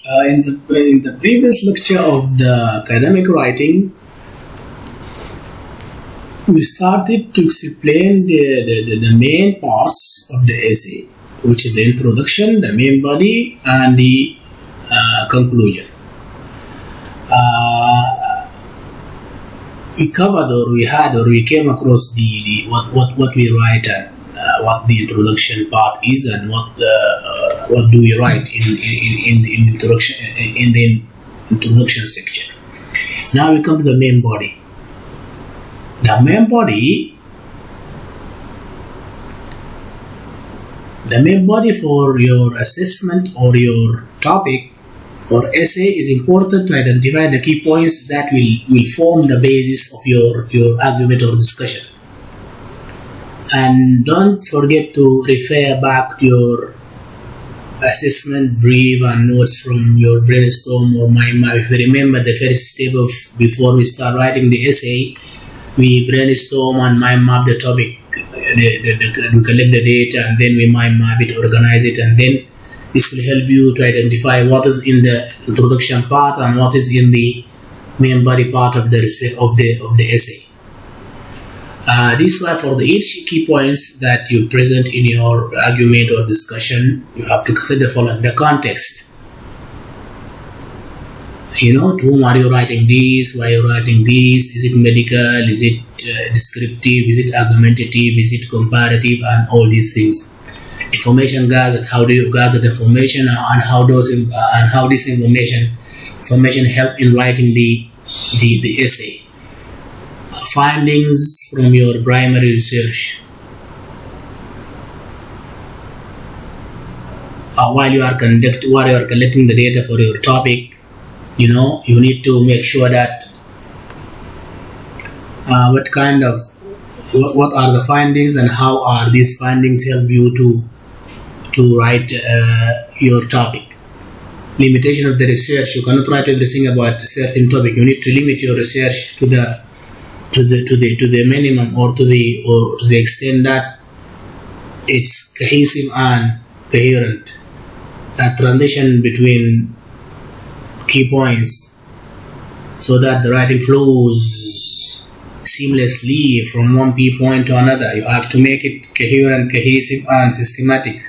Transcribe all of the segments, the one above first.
In the previous lecture of the academic writing, we started to explain the main parts of the essay, which is the introduction, the main body, and the conclusion. We covered, or we came across what we write, and what the introduction part is, and what do we write in the introduction section. Now we come to the main body. The main body for your assessment or your topic or essay is important to identify the key points that will form the basis of your argument or discussion. And don't forget to refer back to your assessment brief and notes from your brainstorm or mind map. If you remember the first step of before we start writing the essay, we brainstorm and mind map the topic. We collect the data and then we mind map it, organize it, and then this will help you to identify what is in the introduction part and what is in the main body part of the essay. This is why for each key points that you present in your argument or discussion, you have to consider the following: the context. To whom are you writing this? Why are you writing this? Is it medical? Is it descriptive? Is it argumentative? Is it comparative? And all these things. Information gathered. How do you gather the information, and how this information help in writing the essay? Findings from your primary research. While you are collecting the data for your topic, you need to make sure that what are the findings and how are these findings help you to write your topic. Limitation of the research. You cannot write everything about a certain topic. You need to limit your research to the minimum, or to the extent that it's cohesive and coherent. A transition between key points, so that the writing flows seamlessly from one key point to another. You have to make it coherent, cohesive, and systematic.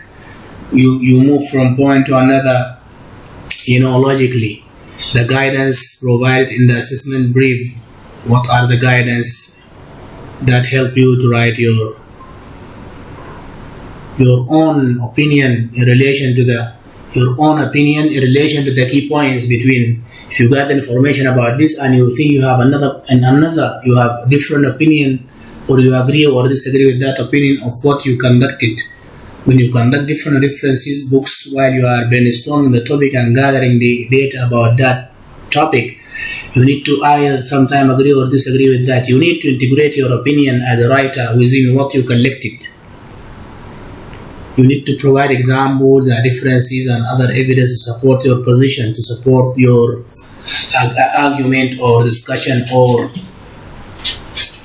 You move from point to another, logically. The guidance provided in the assessment brief. What are the guidance that help you to write your own opinion in relation to the key points between? If you got information about this and you think you have you have different opinion, or you agree or disagree with that opinion of what you conducted. When you conduct different references, books, while you are brainstorming the topic and gathering the data about that topic, you need to either sometime agree or disagree with that. You need to integrate your opinion as a writer within what you collected. You need to provide examples and references and other evidence to support your position, to support your argument or discussion or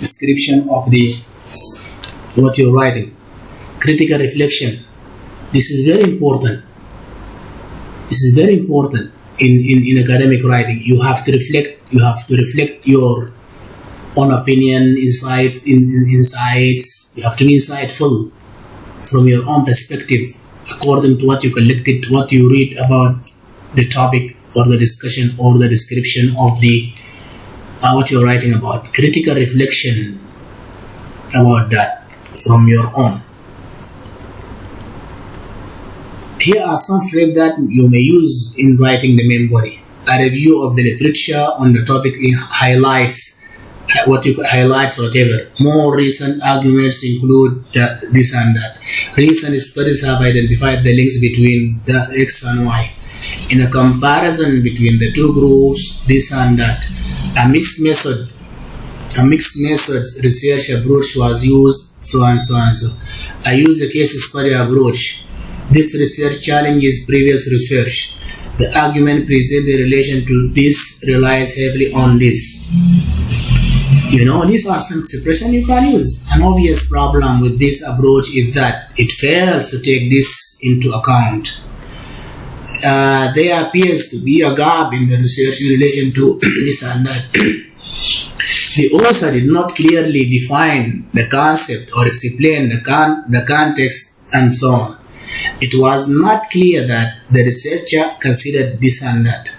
description of what you're writing. Critical reflection. This is very important. In academic writing. You have to reflect your own opinion, insights. You have to be insightful from your own perspective, according to what you collected, what you read about the topic or the discussion or the description of what you're writing about. Critical reflection about that from your own. Here are some phrases that you may use in writing the main body. A review of the literature on the topic highlights whatever. More recent arguments include this and that. Recent studies have identified the links between the X and Y. In a comparison between the two groups, this and that. A mixed methods research approach was used, so and so and so. I use a case study approach. This research challenges previous research. The argument presented in relation to this relies heavily on this. These are some expressions you can use. An obvious problem with this approach is that it fails to take this into account. there appears to be a gap in the research in relation to this and that. The author did not clearly define the concept or explain the context and so on. It was not clear that the researcher considered this and that.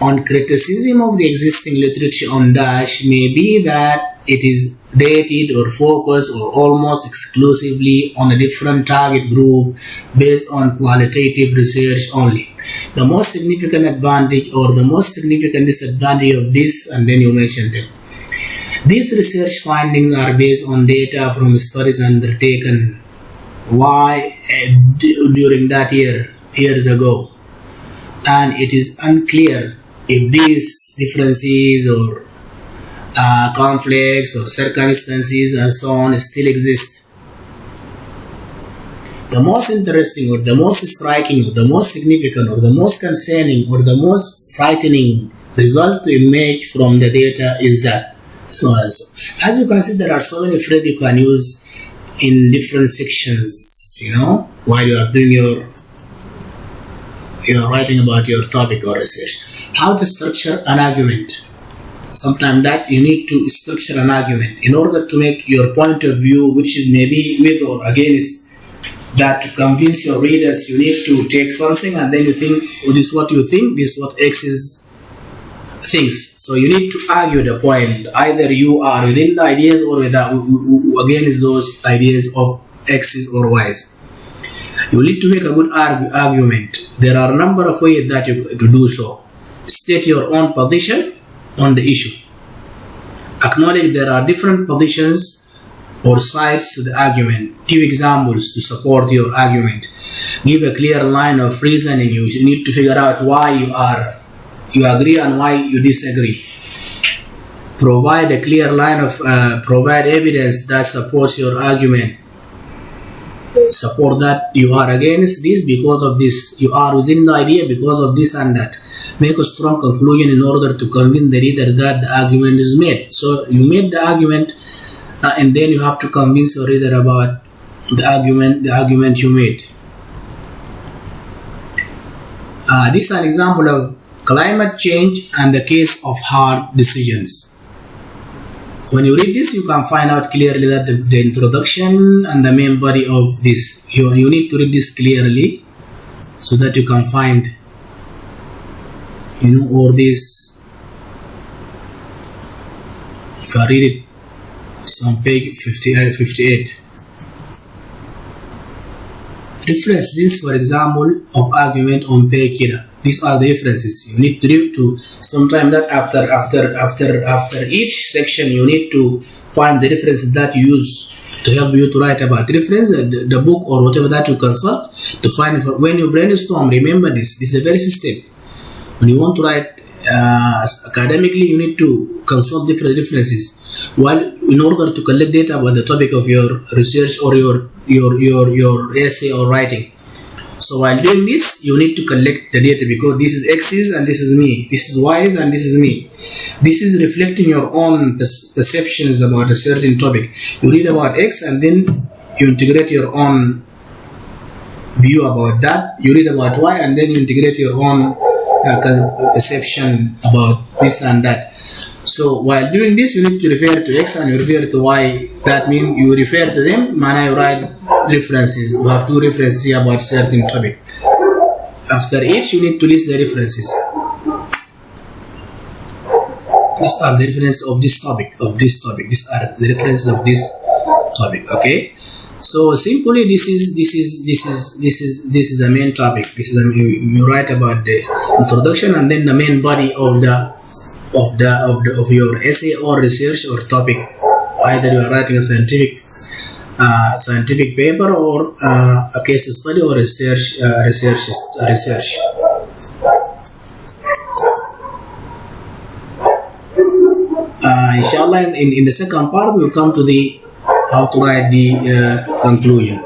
On criticism of the existing literature on Daesh may be that it is dated or focused or almost exclusively on a different target group based on qualitative research only. The most significant advantage or the most significant disadvantage of this, and then you mentioned them. These research findings are based on data from studies undertaken during that years ago, and it is unclear if these differences or conflicts or circumstances and so on still exist. The most interesting or the most striking or the most significant or the most concerning or the most frightening result to emerge from the data is that so and so. As you can see, there are so many phrases you can use in different sections, while you are doing you're writing about your topic or research. How to structure an argument. Sometimes that you need to structure an argument in order to make your point of view, which is maybe with or against that, to convince your readers. You need to take something and then you think, this is what you think, this is what X is thinks. So you need to argue the point. Either you are within the ideas or against those ideas of X's or Y's. You need to make a good argument. There are a number of ways that you to do so. State your own position on the issue. Acknowledge there are different positions or sides to the argument. Give examples to support your argument. Give a clear line of reasoning. You need to figure out why you agree and why you disagree. Provide a clear line of provide evidence that supports your argument. Support that you are against this because of this. You are within the idea because of this and that. Make a strong conclusion in order to convince the reader that the argument is made. So you made the argument, and then you have to convince the reader about the argument you made. This is an example of climate change and the case of hard decisions. When you read this, you can find out clearly that the introduction and the main body of this. You need to read this clearly so that you can find all this. You can read it. It's on page 58. Reference this, for example, of argument on page here. These are the references. You need to read to sometime that after each section you need to find the references that you use to help you to write about reference, the book or whatever that you consult to find. When you brainstorm, remember this is a very system. When you want to write academically, you need to consult different references. While in order to collect data about the topic of your research or your essay or writing. So while doing this, you need to collect the data because this is X's and this is me. This is Y's and this is me. This is reflecting your own perceptions about a certain topic. You read about X and then you integrate your own view about that. You read about Y and then you integrate your own perception about this and that. So while doing this, you need to refer to X and you refer to Y. That means you refer to them, and you write references. You have two references here about certain topic. After each, you need to list the references. These are the references of this topic. These are the references of this topic. Okay. So simply, this is the main topic. You write about the introduction and then the main body of your essay or research or topic. Either you are writing a scientific paper or a case study or research. Inshallah, in the second part, we will come to how to write the conclusion.